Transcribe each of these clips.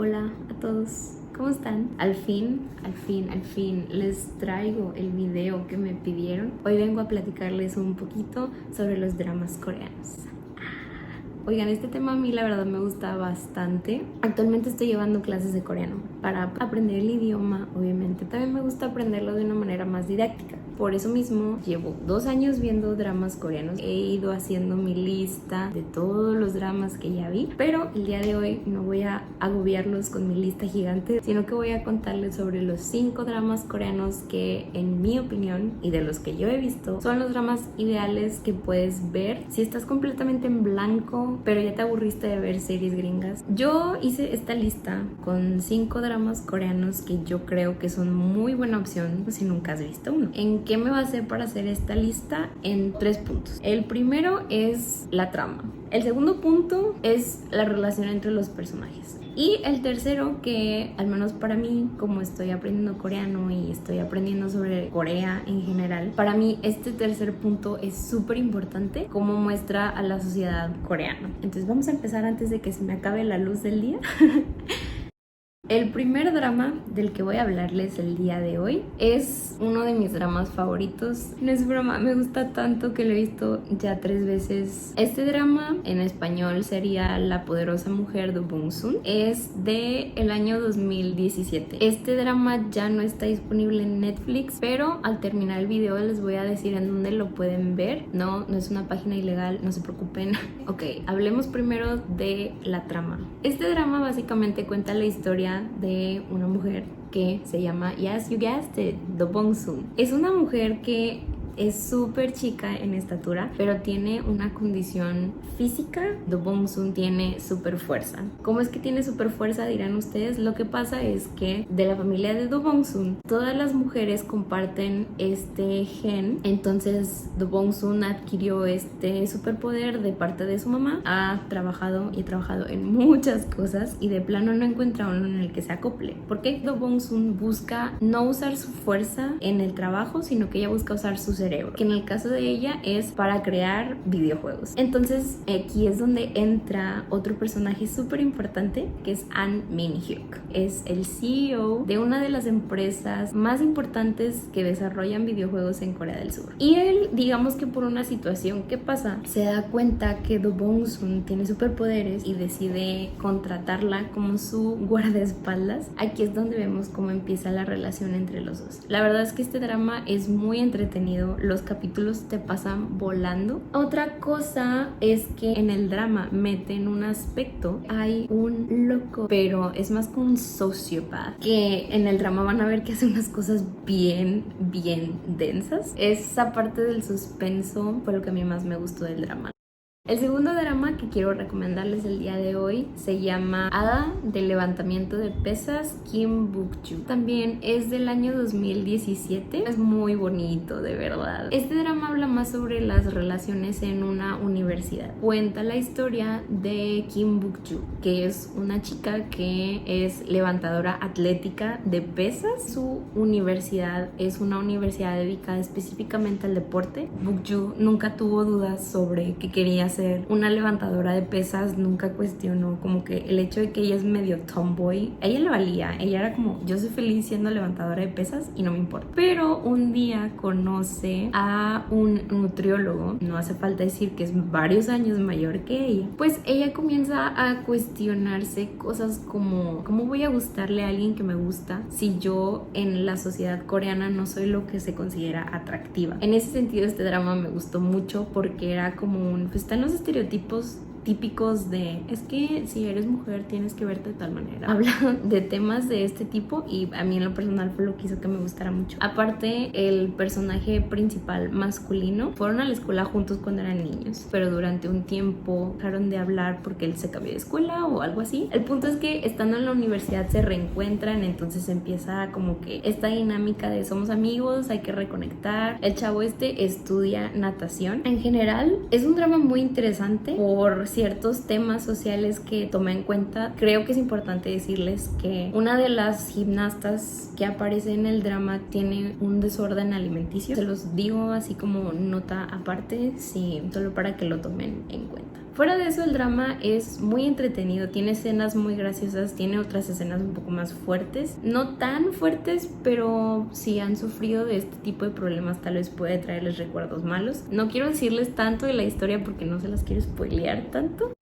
Hola a todos, ¿cómo están? Al fin les traigo el video que me pidieron. Hoy vengo a platicarles un poquito sobre los dramas coreanos. Oigan, este tema a mí la verdad me gusta bastante. Actualmente estoy llevando clases de coreano para aprender el idioma, obviamente. También me gusta aprenderlo de una manera más didáctica. Por eso mismo llevo 2 años viendo dramas coreanos. He ido haciendo mi lista de todos los dramas que ya vi, pero el día de hoy no voy a agobiarlos con mi lista gigante, sino que voy a contarles sobre los 5 dramas coreanos que, en mi opinión, y de los que yo he visto, son los dramas ideales que puedes ver si estás completamente en blanco, pero ya te aburriste de ver series gringas. Yo hice esta lista con 5 dramas coreanos que yo creo que son muy buena opción si nunca has visto uno. ¿En qué me basé para hacer esta lista? En 3 puntos. El primero es la trama. El segundo punto es la relación entre los personajes. Y el tercero, que al menos para mí, como estoy aprendiendo coreano y estoy aprendiendo sobre Corea en general, para mí este tercer punto es súper importante, cómo muestra a la sociedad coreana. Entonces vamos a empezar antes de que se me acabe la luz del día. El primer drama del que voy a hablarles el día de hoy es uno de mis dramas favoritos. No es broma, me gusta tanto que lo he visto ya 3 veces. Este drama en español sería La poderosa mujer de Bong-soon. Es de el año 2017. Este drama ya no está disponible en Netflix, pero al terminar el video les voy a decir en dónde lo pueden ver. No es una página ilegal, no se preocupen. Ok, hablemos primero de la trama. Este drama básicamente cuenta la historia de una mujer que se llama, yes, you guessed it, Do Bong-soon. Es una mujer que es súper chica en estatura, pero tiene una condición física. Do Bong-soon tiene súper fuerza. ¿Cómo es que tiene súper fuerza? Dirán ustedes. Lo que pasa es que de la familia de Do Bong-soon, todas las mujeres comparten este gen. Entonces Do Bong-soon adquirió este superpoder de parte de su mamá. Ha trabajado en muchas cosas y de plano no encuentra uno en el que se acople. ¿Por qué Do Bong-soon busca no usar su fuerza en el trabajo, sino que ella busca usar su cerebro, que en el caso de ella es para crear videojuegos? Entonces aquí es donde entra otro personaje súper importante, que es An Min-hyuk. Es el CEO de una de las empresas más importantes que desarrollan videojuegos en Corea del Sur. Y él, digamos que por una situación que pasa, se da cuenta que Do Bong-soon tiene superpoderes y decide contratarla como su guardaespaldas. Aquí es donde vemos cómo empieza la relación entre los dos. La verdad es que este drama es muy entretenido. Los capítulos te pasan volando. Otra cosa es que en el drama meten un aspecto. Hay un loco, pero es más como un sociópata, que en el drama van a ver que hace unas cosas bien densas. Esa parte del suspenso fue lo que a mí más me gustó del drama. El segundo drama que quiero recomendarles el día de hoy se llama Hada del levantamiento de pesas, Kim Buk-ju. También es del año 2017. Es muy bonito, de verdad. Este drama habla más sobre las relaciones en una universidad. Cuenta la historia de Kim Buk-ju, que es una chica que es levantadora atlética de pesas. Su universidad es una universidad dedicada específicamente al deporte. Buk-ju nunca tuvo dudas sobre que quería ser una levantadora de pesas, nunca cuestionó como que el hecho de que ella es medio tomboy. A ella le valía, ella era como, yo soy feliz siendo levantadora de pesas y no me importa. Pero un día conoce a un nutriólogo, no hace falta decir que es varios años mayor que ella. Pues ella comienza a cuestionarse cosas como, ¿cómo voy a gustarle a alguien que me gusta si yo en la sociedad coreana no soy lo que se considera atractiva? En ese sentido este drama me gustó mucho porque era como un, pues están los estereotipos típicos de, es que si eres mujer tienes que verte de tal manera. Habla de temas de este tipo y a mí en lo personal fue lo que hizo que me gustara mucho. Aparte, el personaje principal masculino fueron a la escuela juntos cuando eran niños, pero durante un tiempo dejaron de hablar porque él se cambió de escuela o algo así. El punto es que estando en la universidad se reencuentran, entonces empieza como que esta dinámica de somos amigos, hay que reconectar. El chavo estudia natación. En general es un drama muy interesante por ciertos temas sociales que tomé en cuenta. Creo que es importante decirles que una de las gimnastas que aparece en el drama tiene un desorden alimenticio. Se los digo así como nota aparte, sí, solo para que lo tomen en cuenta. Fuera de eso, el drama es muy entretenido, tiene escenas muy graciosas, tiene otras escenas un poco más fuertes, no tan fuertes, pero si han sufrido de este tipo de problemas tal vez puede traerles recuerdos malos. No quiero decirles tanto de la historia porque no se las quiero spoilear tanto.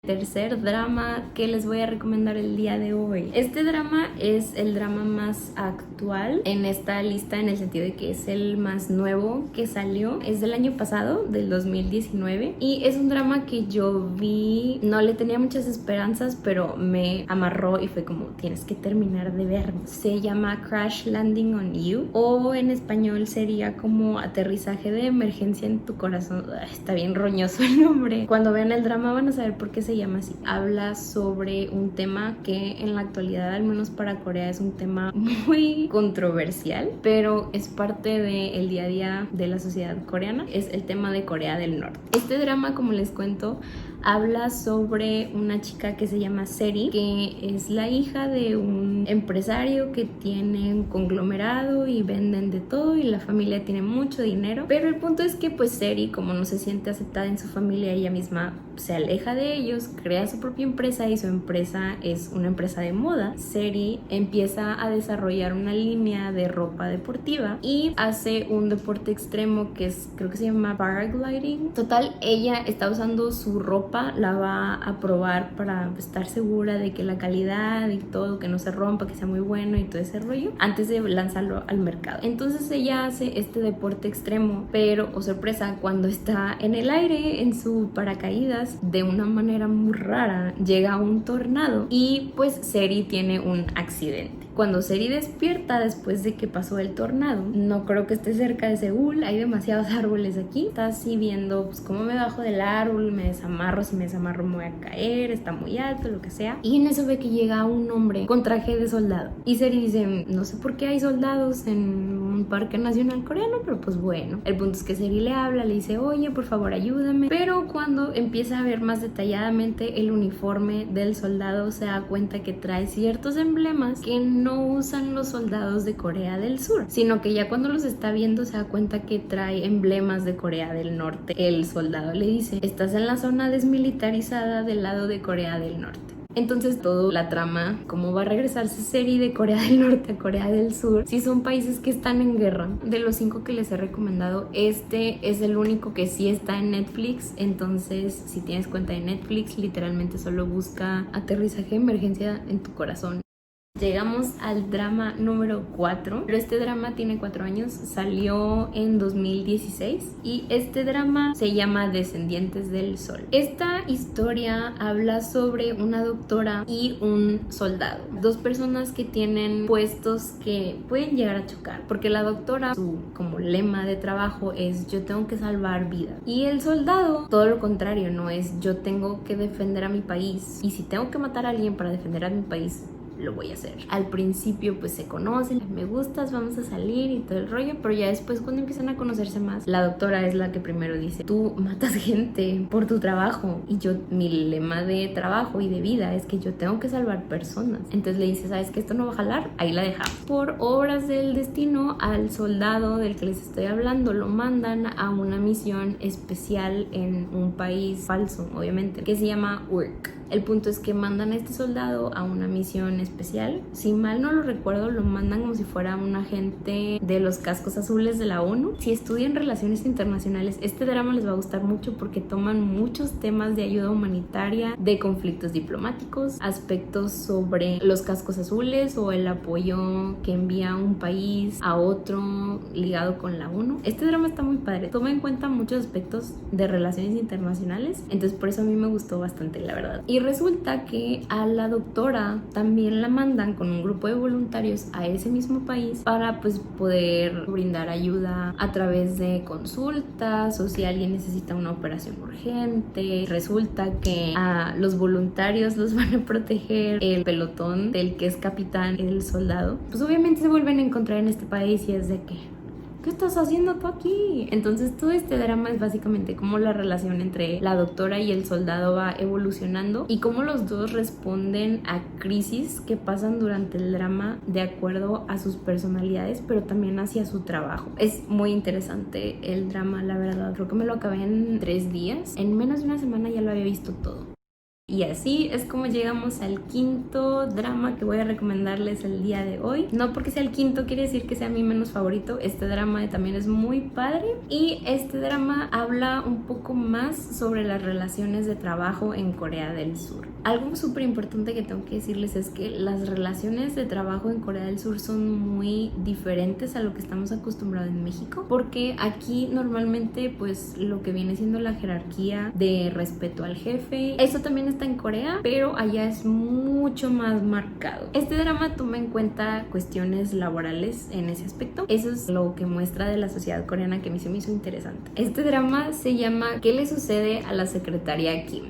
Tercer drama que les voy a recomendar el día de hoy. Este drama es el drama más actual en esta lista, en el sentido de que es el más nuevo que salió. Es del año pasado, del 2019, y es un drama que yo vi, no le tenía muchas esperanzas, pero me amarró y fue como, tienes que terminar de verlo. Se llama Crash Landing on You, o en español sería como Aterrizaje de Emergencia en tu Corazón. Está bien roñoso el nombre. Cuando vean el drama van a saber por qué se llama así. Habla sobre un tema que en la actualidad, al menos para Corea, es un tema muy controversial, pero es parte del día a día de la sociedad coreana. Es el tema de Corea del Norte. Este drama, como les cuento, habla sobre una chica que se llama Seri, que es la hija de un empresario que tiene un conglomerado y venden de todo y la familia tiene mucho dinero, pero el punto es que pues Seri, como no se siente aceptada en su familia, ella misma se aleja de ellos, crea su propia empresa y su empresa es una empresa de moda. Seri empieza a desarrollar una línea de ropa deportiva y hace un deporte extremo que es, creo que se llama paragliding. Total, ella está usando su ropa, la va a probar para estar segura de que la calidad y todo, que no se rompa, que sea muy bueno y todo ese rollo, antes de lanzarlo al mercado. Entonces ella hace este deporte extremo, pero, oh sorpresa, cuando está en el aire, en su paracaídas, de una manera muy rara llega un tornado y pues Seri tiene un accidente. Cuando Seri despierta después de que pasó el tornado, no creo que esté cerca de Seúl, hay demasiados árboles aquí, está así viendo pues cómo me bajo del árbol, me desamarro, si me desamarro me voy a caer, está muy alto, lo que sea, y en eso ve que llega un hombre con traje de soldado y Seri dice, no sé por qué hay soldados en un parque nacional coreano, pero pues bueno, el punto es que Seri le habla, le dice, oye, por favor ayúdame, pero cuando empieza a ver más detalladamente el uniforme del soldado se da cuenta que trae ciertos emblemas que no usan los soldados de Corea del Sur, sino que ya cuando los está viendo se da cuenta que trae emblemas de Corea del Norte. El soldado le dice, estás en la zona desmilitarizada del lado de Corea del Norte. Entonces toda la trama, cómo va a regresarse Seri de Corea del Norte a Corea del Sur, si son países que están en guerra. De los 5 que les he recomendado, este es el único que sí está en Netflix, entonces si tienes cuenta de Netflix, literalmente solo busca Aterrizaje de Emergencia en tu Corazón. Llegamos al drama número 4, pero este drama tiene 4 años, salió en 2016 y este drama se llama Descendientes del Sol. Esta historia habla sobre una doctora y un soldado, dos personas que tienen puestos que pueden llegar a chocar, porque la doctora, su como lema de trabajo es yo tengo que salvar vidas, y el soldado todo lo contrario, no es yo tengo que defender a mi país, y si tengo que matar a alguien para defender a mi país lo voy a hacer. Al principio pues se conocen, me gustas, vamos a salir y todo el rollo, pero ya después cuando empiezan a conocerse más, la doctora es la que primero dice, tú matas gente por tu trabajo, y yo, mi lema de trabajo y de vida es que yo tengo que salvar personas. Entonces le dice, ¿sabes que esto no va a jalar? Ahí la dejamos. Por obras del destino, al soldado del que les estoy hablando lo mandan a una misión especial en un país falso, obviamente, que se llama Urk. El punto es que mandan a este soldado a una misión especial. Si mal no lo recuerdo, lo mandan como si fuera un agente de los cascos azules de la ONU. Si estudian relaciones internacionales, este drama les va a gustar mucho porque toman muchos temas de ayuda humanitaria, de conflictos diplomáticos, aspectos sobre los cascos azules o el apoyo que envía un país a otro ligado con la ONU. Este drama está muy padre, toma en cuenta muchos aspectos de relaciones internacionales, entonces por eso a mí me gustó bastante, la verdad. Y resulta que a la doctora también la mandan con un grupo de voluntarios a ese mismo país para pues poder brindar ayuda a través de consultas o si alguien necesita una operación urgente. Resulta que a los voluntarios los van a proteger el pelotón del que es capitán el soldado. Pues obviamente se vuelven a encontrar en este país y es de que ¿qué estás haciendo tú aquí? Entonces todo este drama es básicamente cómo la relación entre la doctora y el soldado va evolucionando y cómo los dos responden a crisis que pasan durante el drama de acuerdo a sus personalidades, pero también hacia su trabajo. Es muy interesante el drama, la verdad. Creo que me lo acabé en 3 días. En menos de una semana ya lo había visto todo. Y así es como llegamos al quinto drama que voy a recomendarles el día de hoy. No porque sea el quinto quiere decir que sea mi menos favorito. Este drama también es muy padre. Y este drama habla un poco más sobre las relaciones de trabajo en Corea del Sur. Algo súper importante que tengo que decirles es que las relaciones de trabajo en Corea del Sur son muy diferentes a lo que estamos acostumbrados en México. Porque aquí normalmente pues lo que viene siendo la jerarquía de respeto al jefe, eso también está en Corea, pero allá es mucho más marcado. Este drama toma en cuenta cuestiones laborales en ese aspecto. Eso es lo que muestra de la sociedad coreana que a mí se me hizo interesante. Este drama se llama ¿Qué le sucede a la secretaria Kim?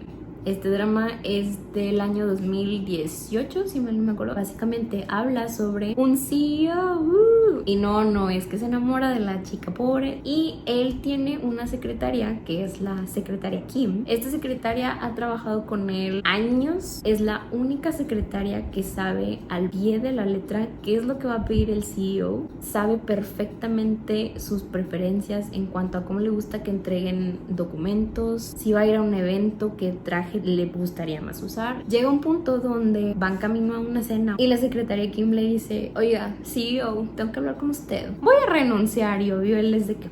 Este drama es del año 2018, si mal no me acuerdo. Básicamente habla sobre un CEO y no es que se enamora de la chica pobre y él tiene una secretaria que es la secretaria Kim. Esta secretaria ha trabajado con él años, es la única secretaria que sabe al pie de la letra qué es lo que va a pedir el CEO, sabe perfectamente sus preferencias en cuanto a cómo le gusta que entreguen documentos, si va a ir a un evento, qué traje le gustaría más usar. Llega un punto donde van camino a una cena y la secretaria Kim le dice, oiga, CEO, tengo que hablar con usted, voy a renunciar. Y obvio él es de que,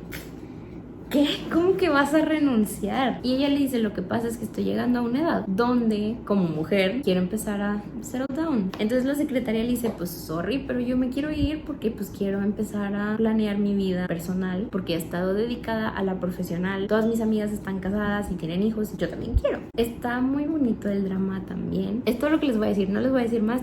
¿qué? ¿Cómo que vas a renunciar? Y ella le dice, lo que pasa es que estoy llegando a una edad donde como mujer quiero empezar a settle down. Entonces la secretaria le dice, pues sorry, pero yo me quiero ir porque pues quiero empezar a planear mi vida personal porque he estado dedicada a la profesional. Todas mis amigas están casadas y tienen hijos y yo también quiero. Está muy bonito el drama también. Es todo lo que les voy a decir, no les voy a decir más.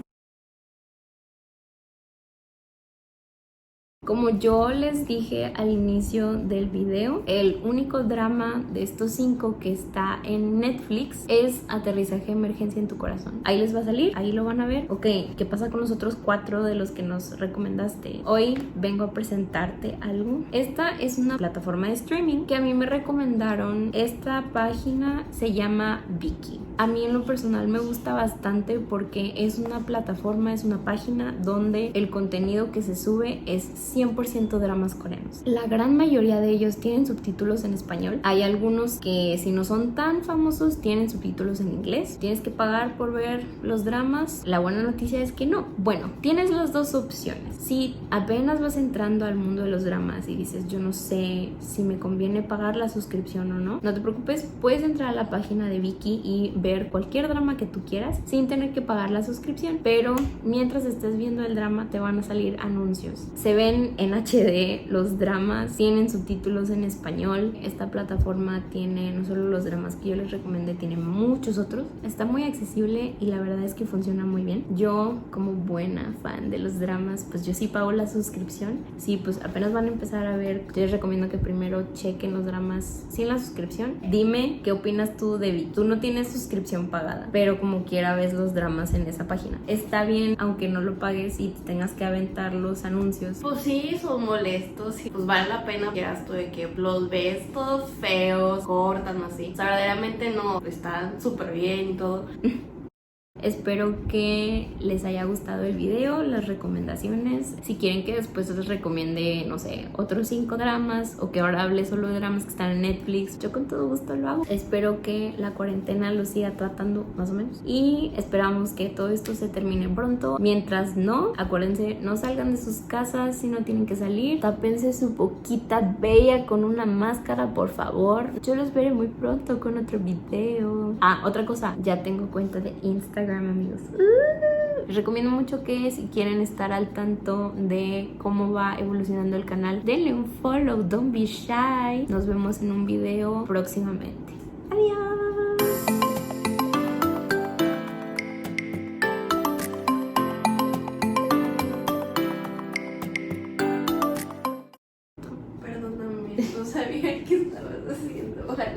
Como yo les dije al inicio del video, el único drama de estos 5 que está en Netflix es Aterrizaje de Emergencia en tu Corazón. Ahí les va a salir, ahí lo van a ver. Ok, ¿qué pasa con los otros 4 de los que nos recomendaste? Hoy vengo a presentarte algo. Esta es una plataforma de streaming que a mí me recomendaron. Esta página se llama Viki. A mí en lo personal me gusta bastante porque es una plataforma, es una página donde el contenido que se sube es 100% dramas coreanos. La gran mayoría de ellos tienen subtítulos en español. Hay algunos que si no son tan famosos tienen subtítulos en inglés. Tienes que pagar por ver los dramas. La buena noticia es que no. Bueno, tienes las dos opciones. Si apenas vas entrando al mundo de los dramas y dices yo no sé si me conviene pagar la suscripción o no, no te preocupes, puedes entrar a la página de Viki y ver cualquier drama que tú quieras sin tener que pagar la suscripción, pero mientras estés viendo el drama te van a salir anuncios. Se ven en HD los dramas, tienen subtítulos en español. Esta plataforma tiene no solo los dramas que yo les recomendé, tiene muchos otros. Está muy accesible y la verdad es que funciona muy bien. Yo, como buena fan de los dramas, pues yo sí pago la suscripción. Sí, pues apenas van a empezar a ver, yo les recomiendo que primero chequen los dramas sin la suscripción. Dime qué opinas tú de Viki. Tú no tienes suscripción pagada, pero como quiera ves los dramas en esa página. Está bien, aunque no lo pagues y te tengas que aventar los anuncios. Pues sí, son molestos y pues vale la pena. Quieras tú de que los ves todos feos, cortan así. O sea, verdaderamente no, están súper bien y todo. Espero que les haya gustado el video, las recomendaciones. Si quieren que después les recomiende, no sé, otros 5 dramas o que ahora hable solo de dramas que están en Netflix, yo con todo gusto lo hago. Espero que la cuarentena lo siga tratando más o menos y esperamos que todo esto se termine pronto. Mientras no, acuérdense, no salgan de sus casas si no tienen que salir. Tápense su boquita bella con una máscara, por favor. Yo los veré muy pronto con otro video. Ah, otra cosa, ya tengo cuenta de Instagram, amigos. Les recomiendo mucho que si quieren estar al tanto de cómo va evolucionando el canal, denle un follow, don't be shy. Nos vemos en un video próximamente. Adiós. Perdóname, no sabía qué estabas haciendo. Ojalá.